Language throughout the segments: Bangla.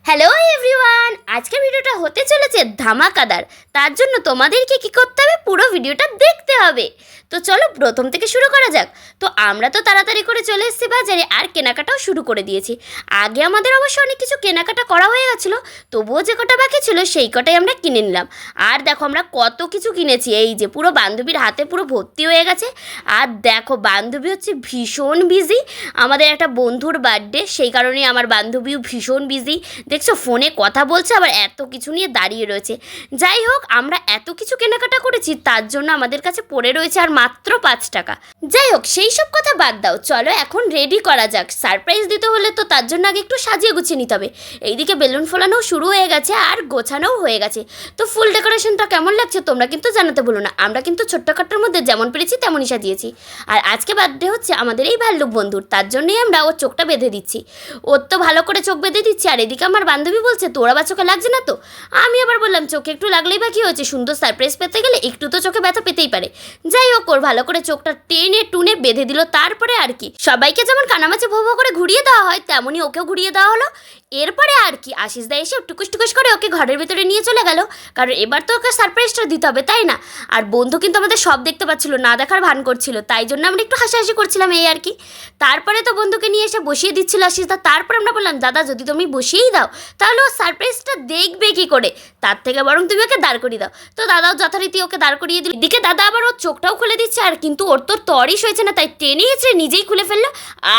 হ্যালো এভরিওয়ান, আজকের ভিডিওটা হতে চলেছে ধামাকাদার। তার জন্য তোমাদেরকে কি করতে হবে, পুরো ভিডিওটা দেখতে হবে। তো চলো প্রথম থেকে শুরু করা যাক। তো আমরা তো তাড়াতাড়ি করে চলে এসেছি বাজারে, আর কেনাকাটাও শুরু করে দিয়েছি। আগে আমাদের অবশ্য অনেক কিছু কেনাকাটা করা হয়ে গেছিলো, তবুও যে কটা বাকি ছিল সেই কটাই আমরা কিনে নিলাম। আর দেখো আমরা কত কিছু কিনেছি, এই যে পুরো বান্ধবীর হাতে পুরো ভর্তি হয়ে গেছে। আর দেখো বান্ধবী হচ্ছে ভীষণ বিজি, আমাদের একটা বন্ধুর বার্থডে, সেই কারণে আমার বান্ধবীও ভীষণ বিজি। দেখছো ফোনে কথা বলছে, আবার এত কিছু নিয়ে দাঁড়িয়ে রয়েছে। যাই হোক, আমরা এত কিছু কেনাকাটা করেছি, তার জন্য আমাদের কাছে পড়ে রয়েছে আর মাত্র 5 টাকা। যাই হোক, সেই সব কথা বাদ দাও, চলো এখন রেডি করা যাক। সারপ্রাইজ দিতে হলে তো তার জন্য আগে একটু সাজিয়ে গুছিয়ে নিতে হবে। এইদিকে বেলুন ফোলানোও শুরু হয়ে গেছে আর গোছানোও হয়ে গেছে। তো ফুল ডেকোরেশনটা কেমন লাগছে তোমরা কিন্তু জানাতে ভুলো না। আমরা কিন্তু ছোট্টখাট্টোর মধ্যে যেমন পেরেছি তেমনই সাজিয়েছি। আর আজকে বার্থডে হচ্ছে আমাদের এই ভাল্লুক বন্ধুর, তার জন্যই আমরা ওর চোখটা বেঁধে দিচ্ছি। ওর তো ভালো করে চোখ বেঁধে দিচ্ছি, আর এদিকে আমার বান্ধবী বলছে তোর আবার চোখে লাগছে না তো। আমি আবার বললাম চোখে একটু লাগলেই বা কী হয়েছে, সুন্দর সারপ্রাইজ পেতে গেলে একটু তো চোখে ব্যথা পেতেই পারে। যাই হোক, ওর ভালো করে চোখটা টেনে টুনে বেঁধে দিল। তারপরে আর কি, সবাইকে যেমন কানামাছি ভো ভো করে ঘুরিয়ে দেওয়া হয়, তেমনই ওকেও ঘুরিয়ে দেওয়া হলো। এরপরে আর কি, আশিস দা এসে টুকুস টুকুস করে ওকে ঘরের ভিতরে নিয়ে চলে গেল, কারণ এবার তো ওকে সারপ্রাইজটা দিতে হবে, তাই না? আর বন্ধু কিন্তু আমাদের সব দেখতে পাচ্ছিল, না দেখার ভান করছিল, তাই জন্য আমরা একটু হাসাহাসি করছিলাম, এই আর কি। তারপরে তো বন্ধুকে নিয়ে এসে বসিয়ে দিচ্ছিল আশিস দা। তারপর আমরা বললাম দাদা যদি তুমি বসিয়েই দাও তাহলে ও সারপ্রাইজটা দেখবে কি করে, তার থেকে বরং তুমি ওকে দাঁড় করিয়ে দাও। তো দাদাও যথারীতি ওকে দাঁড় করিয়ে দিল। এদিকে দাদা আবার ওর চোখটাও খুলে দিচ্ছে, আর কিন্তু ওর তো তরই সইছে না, তাই টেনে এসে নিজেই খুলে ফেললো।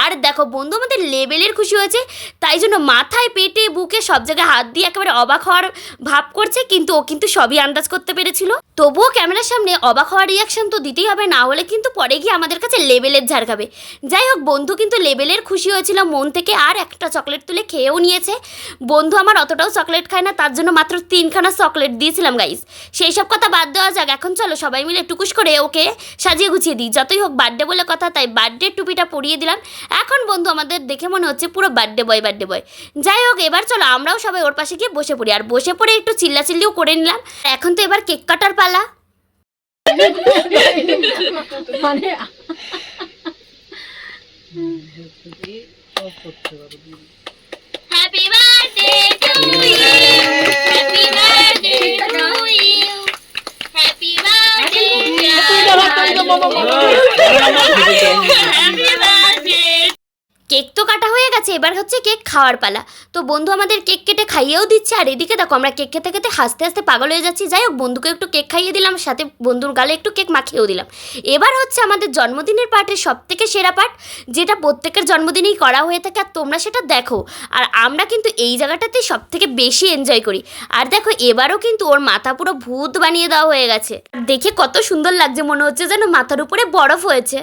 আর দেখো বন্ধু আমাদের লেভেলের খুশি হয়েছে, তাই জন্য মাথায় পেটে বুকে সব জায়গায় হাত দিয়ে একেবারে অবাক হওয়ার ভাব করছে, কিন্তু ও কিন্তু সবই আন্দাজ করতে পেরেছিল। তবুও ক্যামেরার সামনে অবাক হওয়ার রিয়াকশন তো দিতেই হবে, না হলে কিন্তু পরে গিয়ে আমাদের কাছে লেভেলের ঝাড় খাবে। যাই হোক, বন্ধু কিন্তু লেভেলের খুশি হয়েছিল মন থেকে, আর একটা চকলেট তুলে খেয়েও নিয়েছে। বন্ধু আমার অতটাও চকলেট খায় না, তার জন্য মাত্র 3খানা চকলেট দিয়েছিলাম গাইস। সেই সব কথা বাদ দেওয়া যাক, এখন চলো সবাই মিলে টুকুস করে ওকে সাজিয়ে গুছিয়ে দিই। যতই হোক বার্থডে বলে কথা, তাই বার্থডে টুপিটা পরিয়ে দিলাম। এখন বন্ধু আমাদের দেখে মনে হচ্ছে পুরো বার্থডে বয় বার্থডে বয়। যাই হোক, এবার চলো আমরাও সবাই ওর পাশে গিয়ে বসে পড়ি, আর বসে পড়ে একটু চিল্লাচিল্লিও করে নিলাম। এখন তো এবার কেক কাটার পালা। Happy birthday to you, happy birthday to you, happy birthday, happy birthday. Cake তো কাটা হয়ে গেছে, এবার হচ্ছে কেক খাওয়ার পালা। তো বন্ধু আমাদের কেক কেটে খাইয়েও দিচ্ছে, আর এদিকে দেখো আমরা কেক খেতে খেতে হাসতে হাসতে পাগল হয়ে যাচ্ছি। যাই হোক, বন্ধুকে একটু কেক খাইয়ে দিলাম, সাথে বন্ধুর গালে একটু কেক মাখিয়েও দিলাম। এবার হচ্ছে আমাদের জন্মদিনের পার্টের সব থেকে সেরা পার্ট, যেটা প্রত্যেকের জন্মদিনেই করা হয়ে থাকে, আর তোমরা সেটা দেখো। আর আমরা কিন্তু এই জায়গাটাতেই সব থেকে বেশি এনজয় করি। আর দেখো এবারও কিন্তু ওর মাথা পুরো ভূত বানিয়ে দেওয়া হয়ে গেছে, দেখে কত সুন্দর লাগছে, মনে হচ্ছে যেন মাথার উপরে বরফ হয়েছে।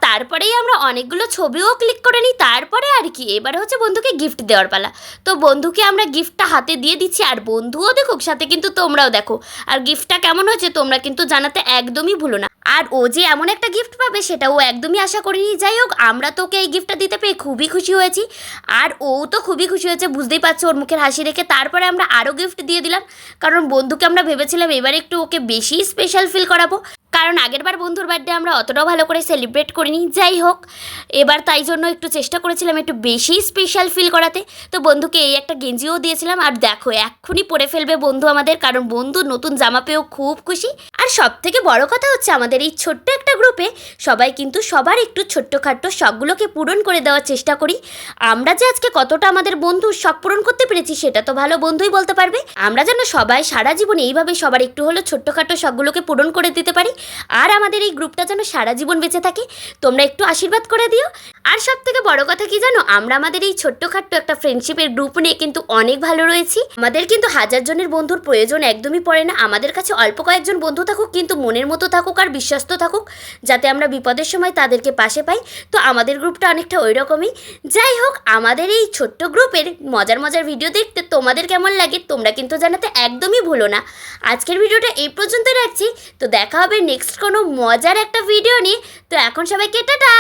তারপরেই আমরা অনেকগুলো ছবিও ক্লিক করে নিই। তারপরে আর কি, এবার হচ্ছে বন্ধুকে গিফট দেওয়ার পালা। তো বন্ধুকে আমরা গিফটটা হাতে দিয়ে দিচ্ছি, আর বন্ধুও দেখুক, সাথে কিন্তু তোমরাও দেখো। আর গিফটটা কেমন হয়েছে তোমরা কিন্তু জানাতে একদমই ভুলো না। আর ও যে এমন একটা গিফট পাবে সেটা ও একদমই আশা করিনি। যাই হোক, আমরা তোকে এই গিফটটা দিতে পেরে খুবই খুশি হয়েছি, আর ও তো খুবই খুশি হয়েছে, বুঝতেই পারছো ওর মুখের হাসি দেখে। তারপরে আমরা আরও গিফট দিয়ে দিলাম, কারণ বন্ধুকে আমরা ভেবেছিলাম এবার একটু ওকে বেশি স্পেশাল ফিল করাবো, কারণ আগেরবার বন্ধুর বার্থডে আমরা অতটাও ভালো করে সেলিব্রেট করিনি। যাই হোক, এবার তাই জন্য একটু চেষ্টা করেছিলাম একটু বেশি স্পেশাল ফিল করাতে। তো বন্ধুকে এই একটা গেঞ্জিও দিয়েছিলাম, আর দেখো এক্ষুনি পরে ফেলবে বন্ধু আমাদের, কারণ বন্ধু নতুন জামা পেয়েও খুব খুশি। আর সব থেকে বড় কথা হচ্ছে আমাদের এই ছোট্ট একটা গ্রুপে সবাই কিন্তু সবার একটু ছোট্টখাট্টো শখগুলোকে পূরণ করে দেওয়ার চেষ্টা করি। আমরা যে আজকে কতটা আমাদের বন্ধুর শখ পূরণ করতে পেরেছি সেটা তো ভালো বন্ধুই বলতে পারবে। আমরা যেন সবাই সারা জীবন এইভাবে সবার একটু হলেও ছোট্টখাট্টো শখগুলোকে পূরণ করে দিতে পারি, আর আমাদের এই গ্রুপটা যেন সারা জীবন বেঁচে থাকে। তোমরা একটু আশীর্বাদ করে দিও। আর সব থেকে বড় কথা কি জানো, আমরা আমাদের এই ছোট্টখাট্ট একটা ফ্রেন্ডশিপের গ্রুপ নিয়ে কিন্তু অনেক ভালো রয়েছি। আমাদের কিন্তু 1000 জনের বন্ধুর প্রয়োজন একদমই পড়ে না। আমাদের কাছে অল্প কয়েকজন বন্ধু থাকুক, কিন্তু মনের মতো থাকুক আর বিশ্বস্ত থাকুক, যাতে আমরা বিপদের সময় তাদেরকে পাশে পাই। তো আমাদের গ্রুপটা অনেকটা ওই রকমই। যাই হোক, আমাদের এই ছোট্ট গ্রুপের মজার মজার ভিডিও দেখতে তোমাদের কেমন লাগে তোমরা কিন্তু জানাতে একদমই ভুলো না। আজকের ভিডিওটা এই পর্যন্তই রাখছি, তো দেখা হবে নেক্সট কোনো মজার একটা ভিডিও নিয়ে। তো এখন সবাইকে টাটা।